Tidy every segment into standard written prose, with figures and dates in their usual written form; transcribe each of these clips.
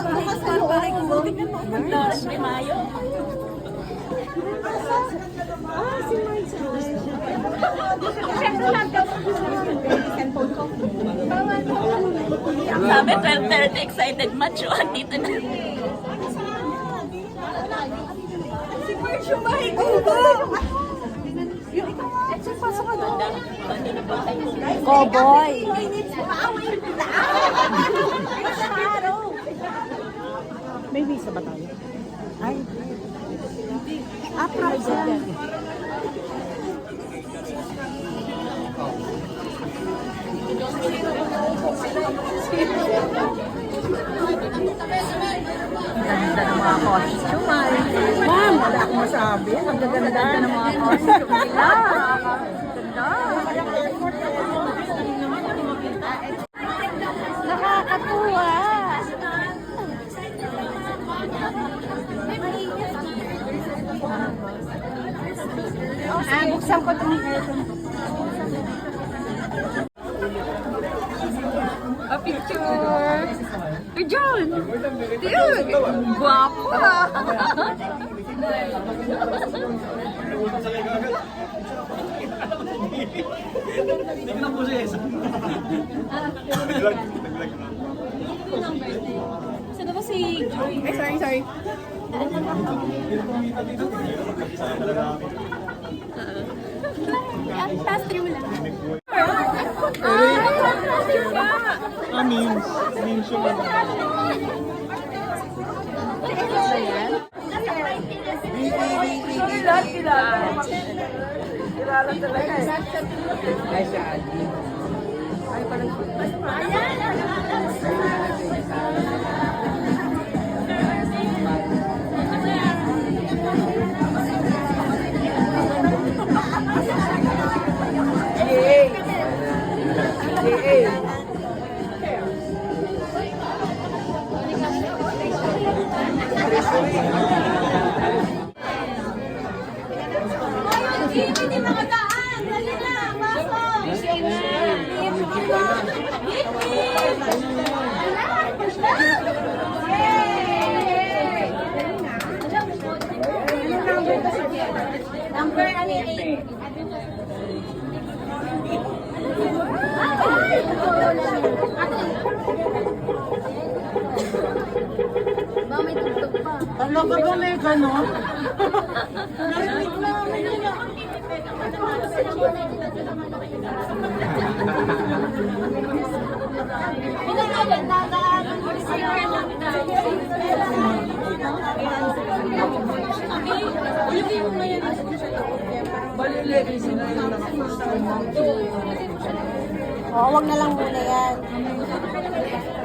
bukas na balik mo. Doras de Mayo. Si Mike. Siyempre lang daw. Sabi 12:30 excited match. Dito na. Si March yung bahay ko ba? Yung ikaw nga. Pasok ka doon. Cowboy. May visa ba tayo? Ay. Private. Ganda ng mga costume. Ma'am, wala akong masabi. Ang gaganda Ng mga costume nila. Ganda. nakakatuwa. Buksan ko itong A picture. Hey, John. Dude. Guwapo ah. Tignan mo siya. Saan ba si Joy? sorry. Pass through lang. Memes yung ano. Kilala talaga eh. Ay, siya. Ay, parang... Hindi makadaan! Dali na! Pasok! Number ano yun? Ba, may tugtog pa. Ano ka ba may gano'n? Oo, wag na lang muna yan.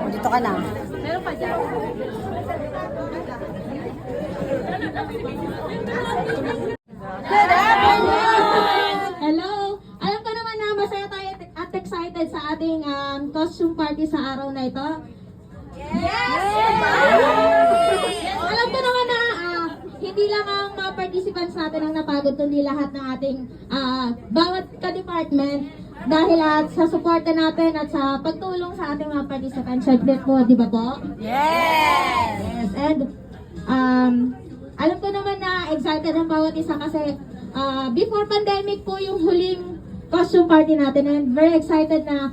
Dito ka na. Meron pa dyan? Good afternoon! Hello! Alam ko naman na masaya tayo at excited sa ating costume party sa araw na ito. Alam ko naman na hindi lang ang mga participants natin ang napagod, kundi lahat ng ating bawat ka-department dahil sa suporta natin at sa pagtulong sa ating mga participants. Syempre po, di ba po? Yes! And alam ko naman na excited ang bawat isa kasi before pandemic po yung huling costume party natin and very excited na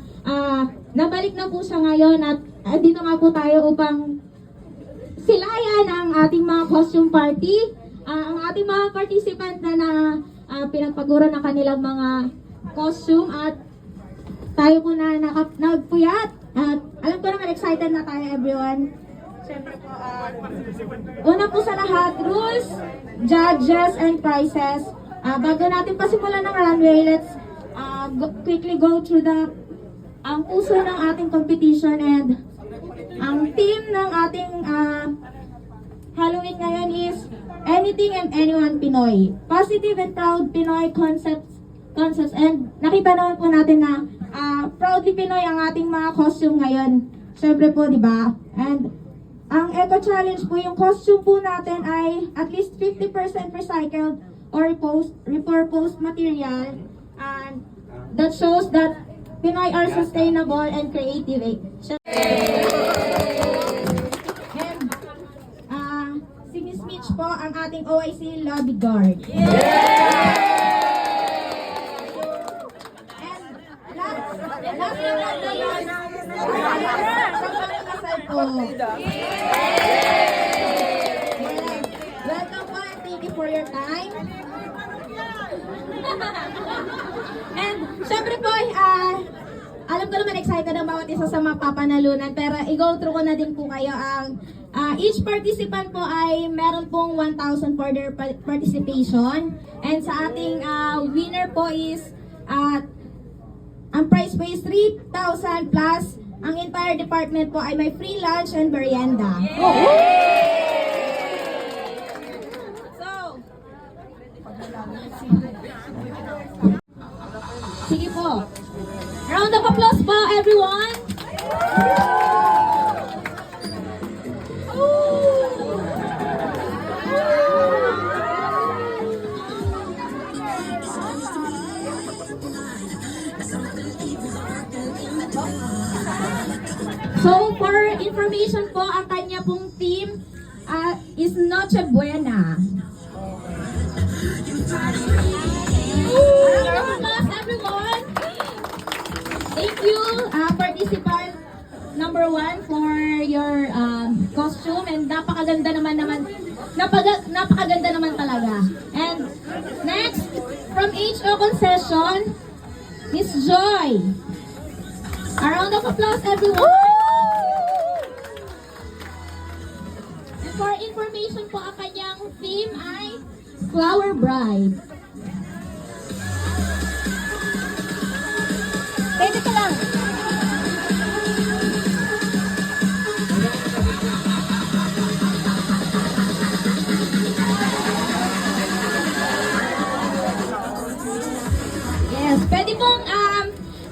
nabalik na po siya ngayon at dito nga po tayo upang silayan ang ating mga costume party. Ang ating mga participant na pinagpaguro ng kanilang mga costume at tayo po na nagpuyat at alam ko naman excited na tayo everyone. Siyempre po, una po sa lahat, rules, judges, and prizes. Bago natin pasimulan ng runway, let's quickly go through ang puso ng ating competition and ang theme ng ating Halloween ngayon is Anything and Anyone Pinoy. Positive and proud Pinoy concepts and nakita naman po natin na proudly Pinoy ang ating mga costume ngayon. Siyempre po, di ba? And ang Eco Challenge po, yung costume po natin ay at least 50% recycled or repurposed material. And that shows that Pinoy are sustainable and creative. And ating OIC Lobby Guard. And last but not the least, welcome po and thank you for your time. And syempre po, alam ko naman excited ang bawat isa sa mapapanalunan, pero i-go through ko na din po kayo ang each participant po ay meron pong 1,000 for their participation. And sa ating winner po is ang prize po is 3,000 plus. Ang entire department po ay may free lunch and merienda. So, sige po. Round of applause po, everyone. So, for information po, ang kanya pong team is Noche Buena. Round of applause, everyone. Thank you, participant number 1 for your costume, and napakaganda naman talaga. And next, from HO Concession, Miss Joy. A round of applause, everyone. And for information po, ang kanyang theme ay Flower Bride. Pwede ka lang. Yes, pwede pong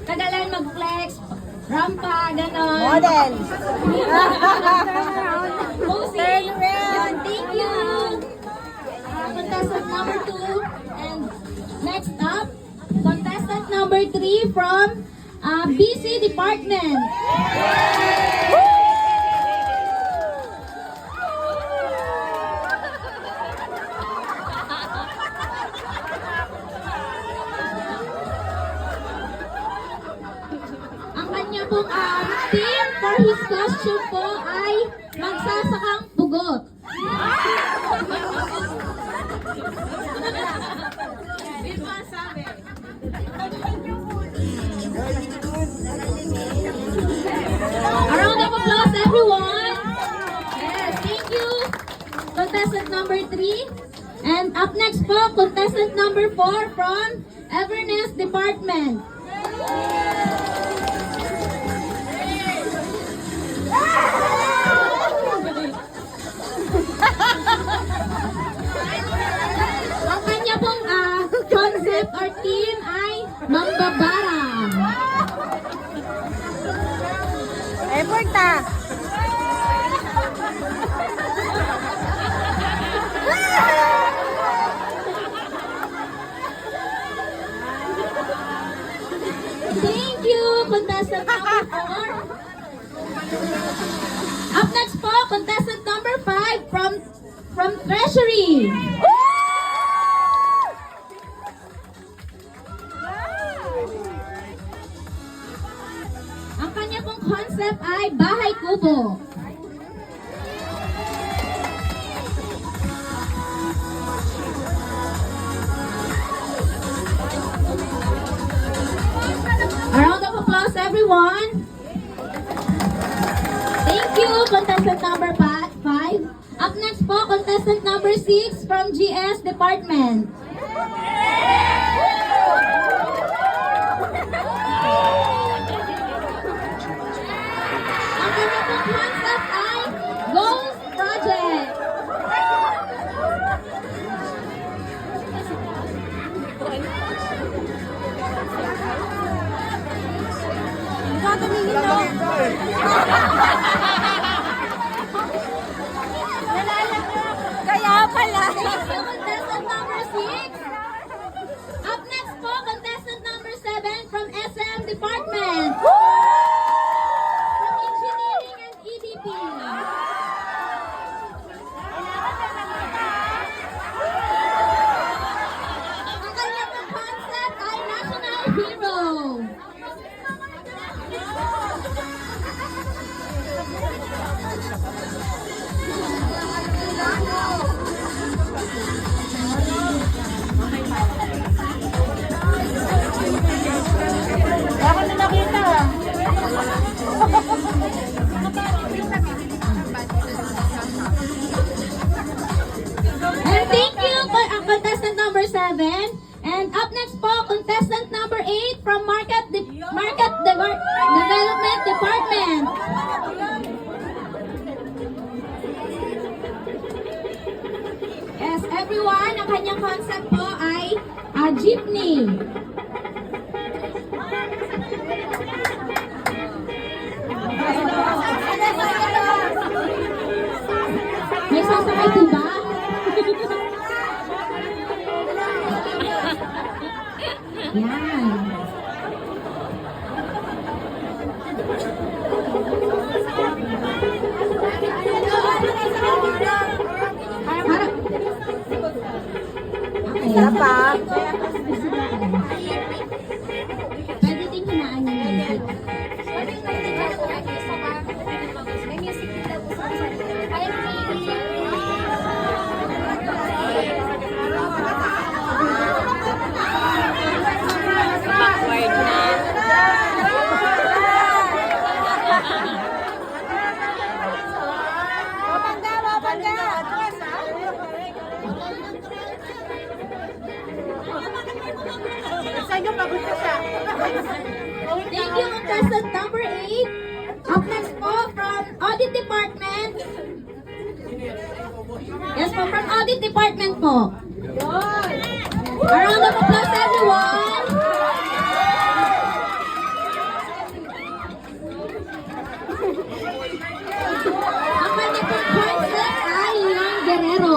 tagalan mag-flex, rampa, ganon. Model. Posing. Yan, thank you. Contestant number 2. And next up, contestant number 3 from BC Department. Ang kanya pong team for his costume po ay magsasakang pugot. A round of applause, everyone. Yes, thank you, contestant number 3. And up next po, contestant number 4 from Everness Department. Ang kanya pong concept or theme ay Mambabarang. Effort na. Thank you, contestant number 4. Up next po, contestant number 5 from Treasury. Ang kanya pong concept ay Bahay Kubo. A round of applause, everyone. Thank you, contestant number 5. Up next po, contestant number 6 from GS Department. Ang kanyang pong concept ay Ghost Project. Tumingin na. Kaya pala. Thank you, contestant number 6. Up next po, contestant number 7 from SM Department. From Engineering and EDP. 7. And up next po, contestant number 8 from Development Department. Yes, everyone, ang kanyang concept po ay jeepney. May sasakay po ba? Yan. Harap. Okay. Sarap pa. Pwede din hinaan niyo yun. Thank you, contestant number 8. Up next po from Audit Department. Yes po, from Audit Department po. A round of applause, everyone. Ang kanyang pong concept ay Leon Guerrero.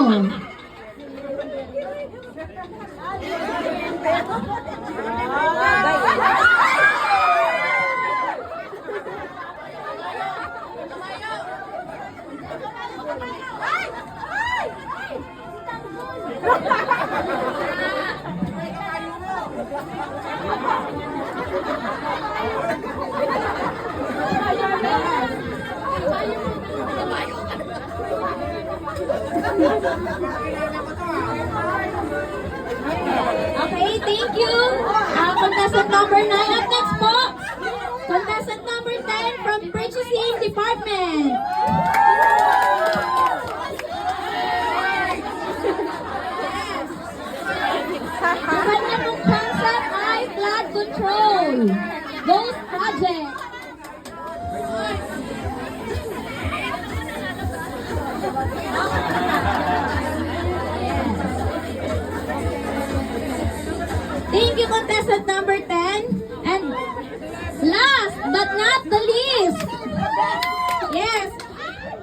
Okay, thank you. Contestant number 9. Up next po, contestant number 10 from Purchasing Department. Ang kanya pong concept ay flood control. Ghost Project. Thank you, contestant number 10. And last but not the least, yes,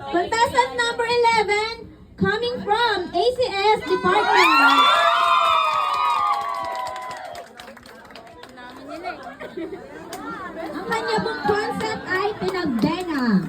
contestant number 11 coming from ACS Department. Ang kanya pong concept ay pinagbenga.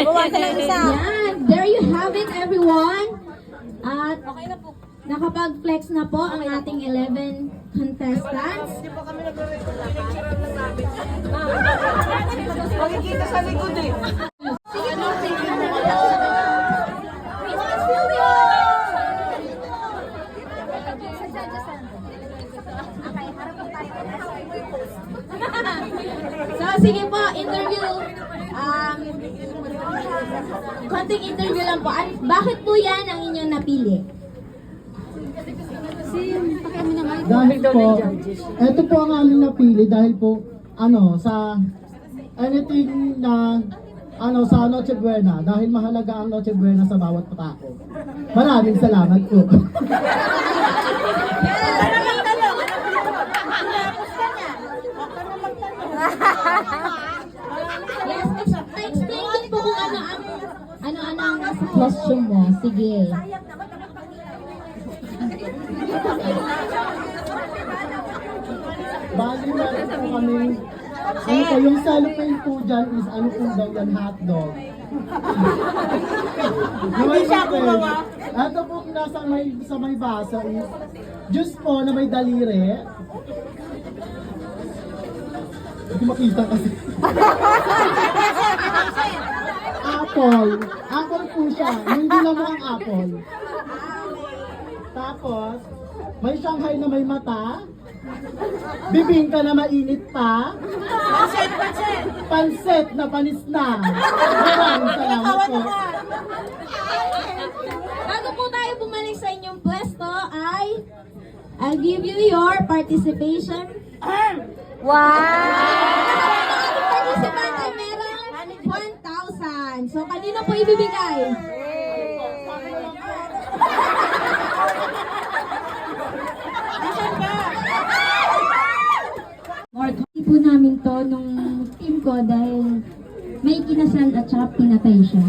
Bawasan ng isa. Yan, there you have it, everyone. At nakapag-flex na po ang ating 11 contestants. Makikita sa likod eh. So, sige po, interview. Konting interview lang po. Bakit po yan ang inyong napili? Dahil po, ito po ang aming napili dahil po, sa anything na, sa Noche Buena, dahil mahalaga ang Noche Buena sa bawat patako. Maraming salamat po. Yes, explain din po kung ano ang nasa question mo. Sige. Bali na po kami, po, yung cellophane po dyan is ano po daw yan, hotdog. Hindi siya gumawa. Ito po nasa sa may baso is juice po na may daliri. Hindi makita kasi. Apple. Apple po siya. Hindi na mukhang apple. Tapos, may Shanghai na may mata. Bibingka na mainit pa. Pansit na panis na. Maraming salamat po. Bago po tayo bumalik sa inyong pwesto ay I'll give you your participation. Wow! Ang participant ay merong 1,000. So, kanino po ibibigay? Hindi po namin to nung team ko dahil may kinasal at saka pinatay siya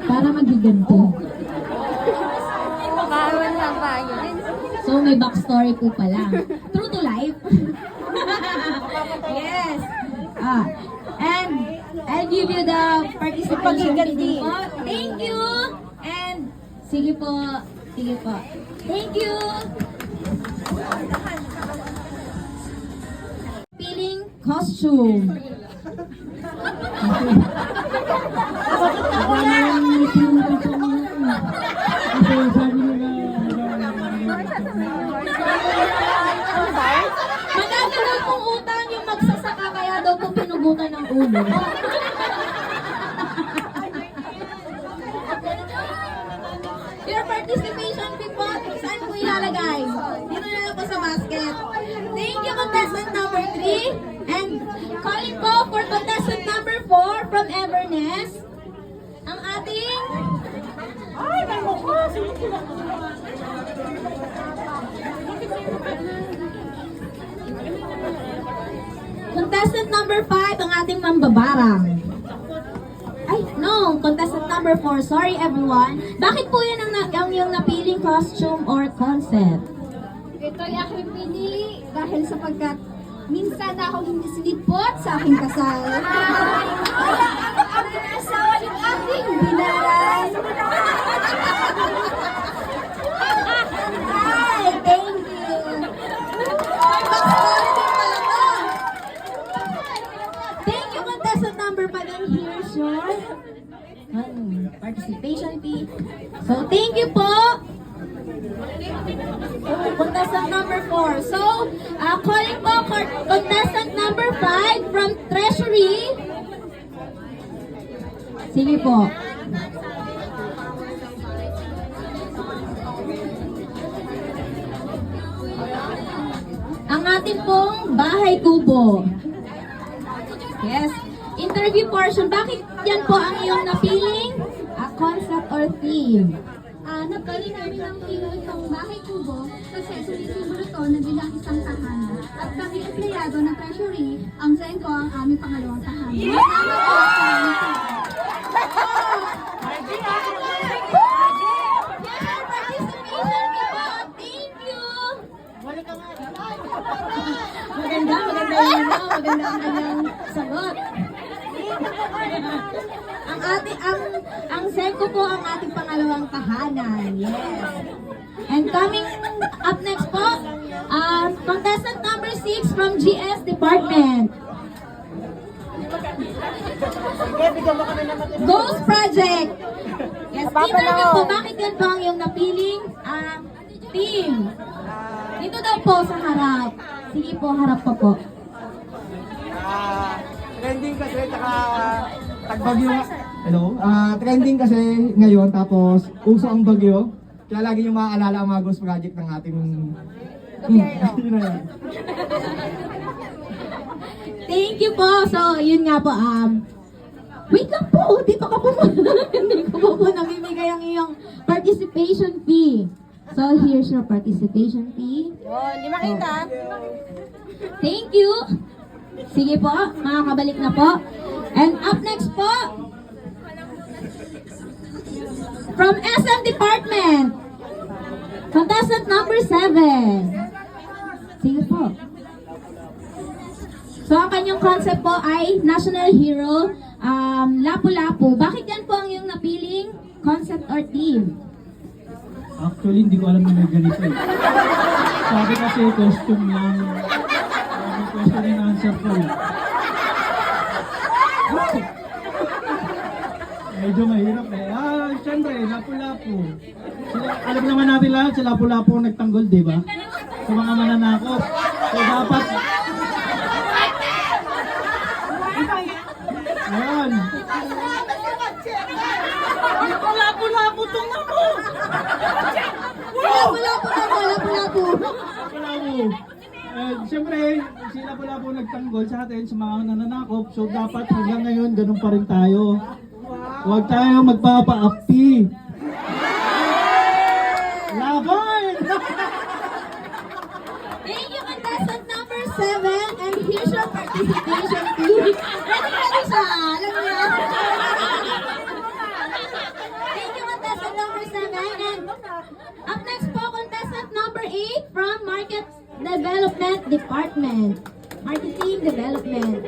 para magiganto. Bawal na ba yun? So, may backstory po pala. True to life. Yes. And I'll give you the participation fee po. Thank you. And sige po. Sige po. Thank you. Feeling costume. Magagalaw kong utang yung magsasaka kaya daw po pinugutan ng ulo. Your participation fee po, saan po ilalagay? Dito na lang po sa basket. Thank you, contestant number 3. And calling po for contestant number 4 from Everness. Ang ating... Ay, may mukha! Contestant number 5, ang ating mambabarang. Ay, no, contestant number 4. Sorry everyone. Bakit po yan ang yung napiling costume or concept? Ito'y aking pinili dahil sapagkat minsan na akong hindi sinipot sa aking kasal. Kaya ang aking asawa yung aking binaran. Ay, thank you. Backstory din pala to. Thank you, contestant number 5. And here's your participation fee. So, thank you po. Contestant number 4. So, calling po contestant number 5 from Treasury. Sige po. Ang ating pong bahay kubo. Yes. Interview portion. Bakit yan po ang iyong napiling concept or theme? Napili namin ang theme itong bahay kubo kasi sumisimbolo to na bilang isang tahanan. At kami empleyado ng treasury, ang Zenko ang aming pangalawang tahanan. Tama po, Participation po. Thank you. Maganda yun. Maganda ang kanyang sagot. Ang Senko po ang ating pangalawang tahanan. Yes. And coming up next po, contestant number 6 from GS Department. Ghost Project. Yes, interview po. Bakit yan po ang iyong napiling team? Dito daw po sa harap. Sige po, harap pa po. Trending kasi, tsaka tagbagyo. Hello? Trending kasi ngayon, tapos uso ang bagyo. Kaya lagi yung maaalala ang mga ghost project ng ating... Yun na yan. Thank you po. So, yun nga po. Wait lang po. Dito ka po. Hindi ko po namimigay ang iyong participation fee. So, here's your participation fee. Hindi makita. Thank you. Sige po. Makakabalik na po. And up next po, from SM Department, contestant number 7. Sige po. So, ang kanyang concept po ay National Hero, Lapu-Lapu. Bakit yan po ang iyong napiling concept or theme? Actually, hindi ko alam na may ganito eh. Sabi kasi costume lang. May question and answer po eh. Medyo mahirap eh. Siyempre, lapu-lapu. Alam naman natin lahat, sa lapu-lapu ang nagtanggol, di ba? Sa mga mananakop. So dapat... Ayan. Lapu-lapu to na mo. Lapu-lapu. Lapu-lapu. Siyempre, si Lapu-lapu nagtanggol sa atin sa mga nananakop. So dapat hanggang ngayon, ganun pa rin tayo. Huwag tayo magpapa-api. Laban! Thank you, contestant number 7. And here's your participation fee. Ready siya. Alam niyo. Thank you, contestant number 7. And up next po, contestant number 8 from Market Development Department. Marketing Development.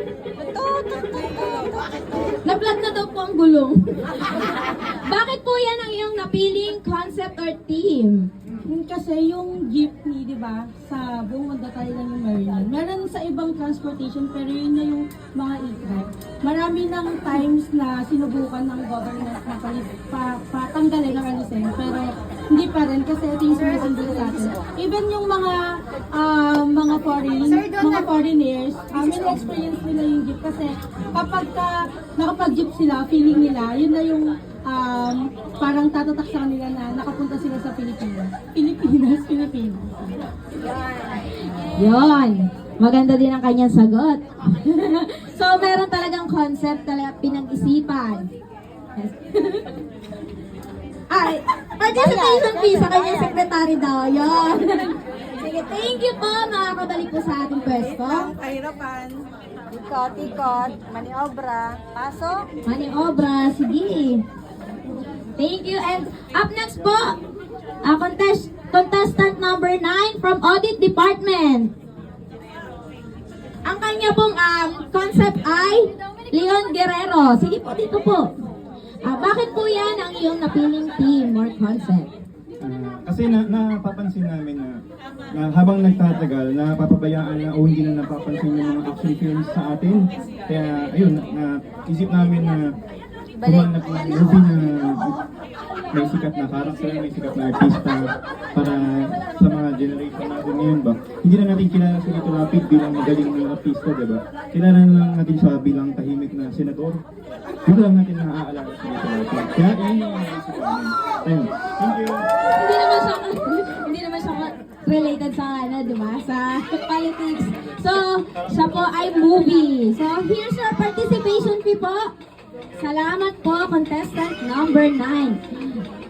Na-vlog na daw po ang gulong. Bakit po yan ang iyong napiling concept or theme? Kasi yung jeepney, di ba, sa buong mundo tayo lang yung Maryland. Meron sa ibang transportation, pero yun na yung mga e-trike. Marami ng times na sinubukan ng government na patanggalin ang alisin, pero hindi pa rin kasi ito yung sumisimbolo sa atin. Even yung mga foreigners, may experience nila yung jeep kasi kapag nakapag-jeep sila, feeling nila, yun na yung parang tatatak sa kanila na nakapunta sila sa Pilipinas. Yon. Maganda din ang kanyang sagot. So, meron talagang concept talaga pinag-isipan. Yes. Ay, participation fee sa kanyang secretary daw. Yon. Sige, thank you po. Makakabalik po sa ating pwesto. Kahirapan. Ikot, maniobra, pasok. Maniobra, sige. Thank you. And up next po, contestant number 9 from Audit Department. Ang kanya pong concept ay Leon Guerrero. Sige po, dito po. Bakit po yan ang iyong napiling theme or concept? Kasi napapansin namin na habang nagtatagal, napapabayaan na o hindi na napapansin yung mga action films sa atin. Kaya ayun, naisip namin na gumanap ng movie na may sikat na character, may sikat na artista para sa mga generation natin ngayon ba. Hindi na natin kilala si Lito Lapid bilang magaling na artista, diba? Kilala na lang natin siya bilang tahimik na senador. Hindi lang natin naaalala si Lito Lapid. Kaya yun yung naisip namin. Ayun. Thank you. Hindi naman siya related sa di ba? Sa politics. So, siya po ay movie. So, here's your participation fee po. Salamat po, contestant number 9.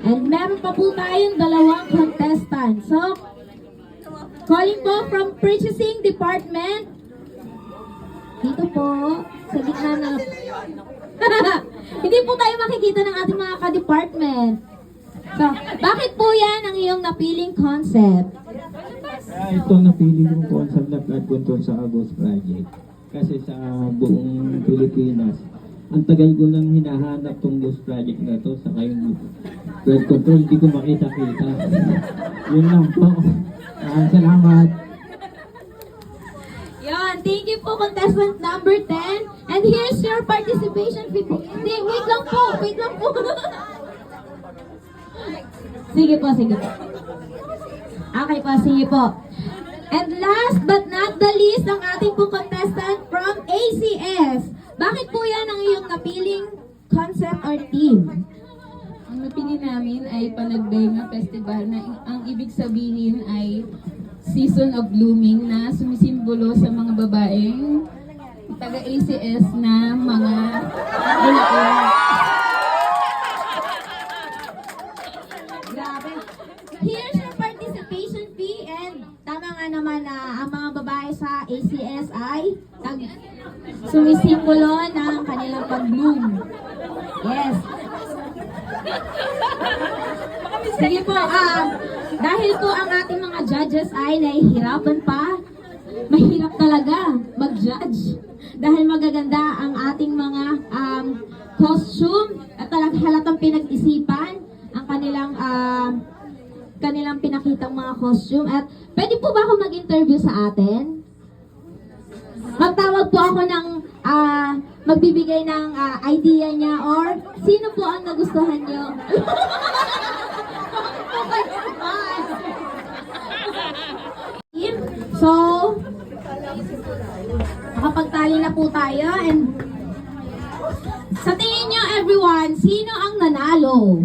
And meron pa po tayong 2 contestant. So, calling po from Purchasing Department. Dito po, sa gitna na... Hindi po tayo makikita ng ating mga ka-department. So, bakit po yan ang iyong napiling concept? Ito napili kong concept na flood control sa Ghost Project. Kasi sa buong Pilipinas, ang tagal ko nang hinahanap tong Ghost Project na to sa kayong flood control, hindi ko makita-kita. Yun lang po. Salamat. Yan, thank you po contestant number 10. And here's your participation fee po. Hindi, wait lang po. Sige po. Okay po, sige po. And last but not the least, ang ating po contestant from ACS. Bakit po yan ang iyong napiling concept or theme? Ang napili namin ay Panagbenga Festival na ang ibig sabihin ay season of blooming na sumisimbolo sa mga babaeng taga-ACS na mga bulaklak. Grabe. Here's your participation fee and tama nga naman na ang mga babae sa ACS ay sumisimbolo ng kanilang pag-bloom. Yes. Sige po, dahil po ang ating mga judges ay nahihirapan pa, mahirap talaga mag-judge. Dahil magaganda ang ating mga costume at talagang halatang pinag-isipan ang kanilang kanilang pinakitang mga costume. At pwede po ba ako mag-interview sa atin? Magtawag po ako ng magbibigay ng idea niya or sino po ang nagustuhan niyo? So, makapagtali na po tayo and sa tingin niyo everyone, sino ang nanalo?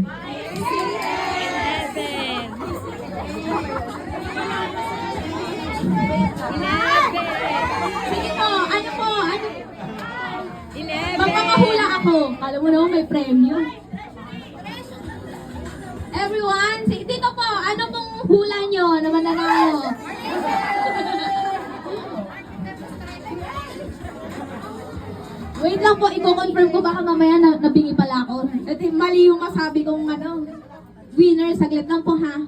Sige po, ano po? Magpapahula ako. Alam mo naman may premyo. Everyone, dito po, ano pong hula nyo na mananalo? Wait lang po, i-confirm ko baka mamaya nabingi pala ako. At mali yung masabi kong winner. Saglit lang po ha.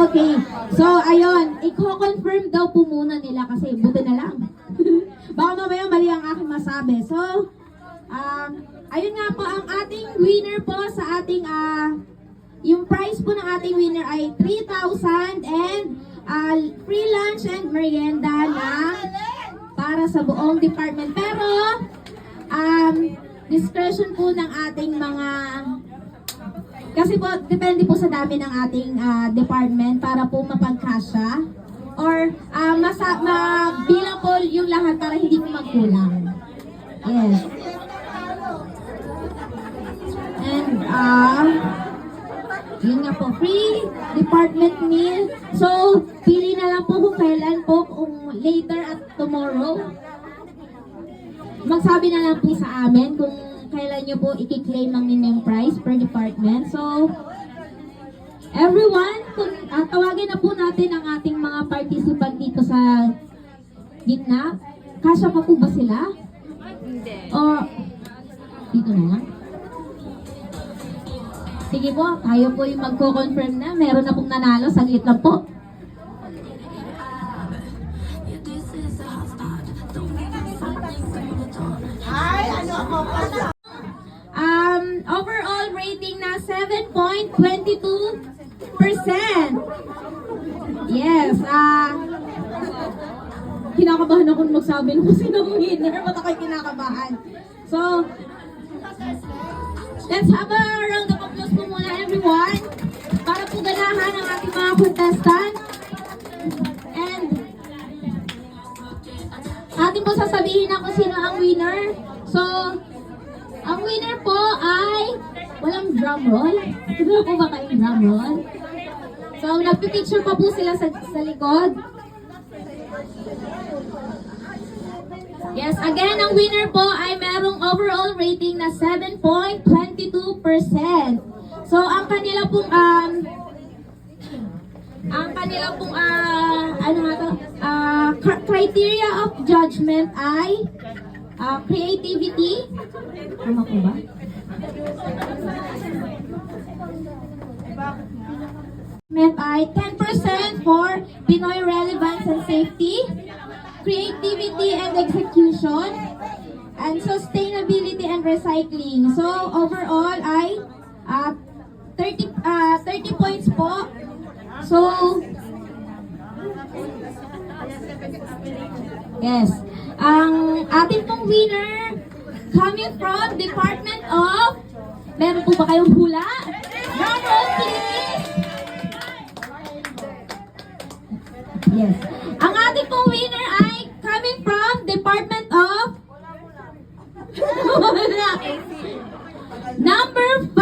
Okay. So, ayun. I-confirm daw po muna nila kasi buti na lang. Baka mamaya mali ang aking masabi. So, ayun nga po, ang ating winner po sa ating, yung prize po ng ating winner ay 3,000 and free lunch and merienda na para sa buong department. Pero, discretion po ng ating mga, kasi po, depende po sa dami ng ating department para po mapagkasya. Or, bilang po yung lahat para hindi po magkulang. Yes. And, yun nga po, free department meal. So, pili na lang po kung kailan po, kung later at tomorrow. Magsabi na lang po sa amin kung kailan nyo po i-claim ang inyong prize per department. So, everyone, tawagin na po natin ang ating mga participant dito sa gitna. Kasya pa po ba sila? Hindi. O, dito na lang. Sige po, tayo po yung magko-confirm na. Meron na pong nanalo. Saglit lang po. Overall rating na 7.22%. Yes. Kinakabahan ako magsabi ng sinong winner. Ba't ako'y kinakabahan? So, let's have a round of applause po muna everyone para po ganahan ang ating mga contestant. And atin po sasabihin na kung sino ang winner. So, ang winner po ay walang drum roll. Wala po ba kayong drum roll? So, nagpipicture pa po sila sa likod. Yes, again, ang winner po ay merong overall rating na 7.22%. So, ang kanila pong criteria of judgment ay creativity. Tama po ba? Ay 10% for Pinoy relevance and safety, creativity and execution, and sustainability and recycling. So overall ay 30 points po. So yes, ang ating pong winner coming from Department of, meron po ba kayong hula? Drum roll please. Yes. Ang ating pong winner ay coming from Department of Number 5!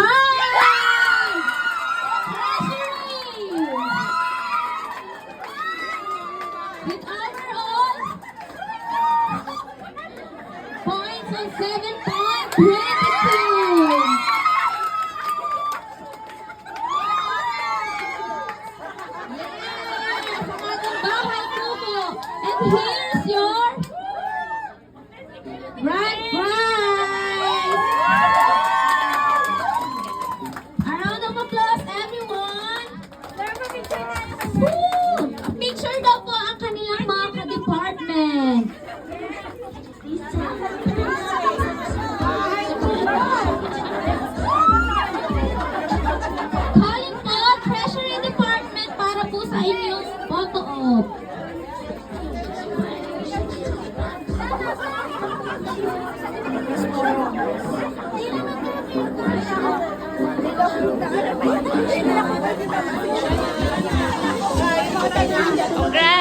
Treasury! With overall points of 7.22! Here's your grand prize! Congrats!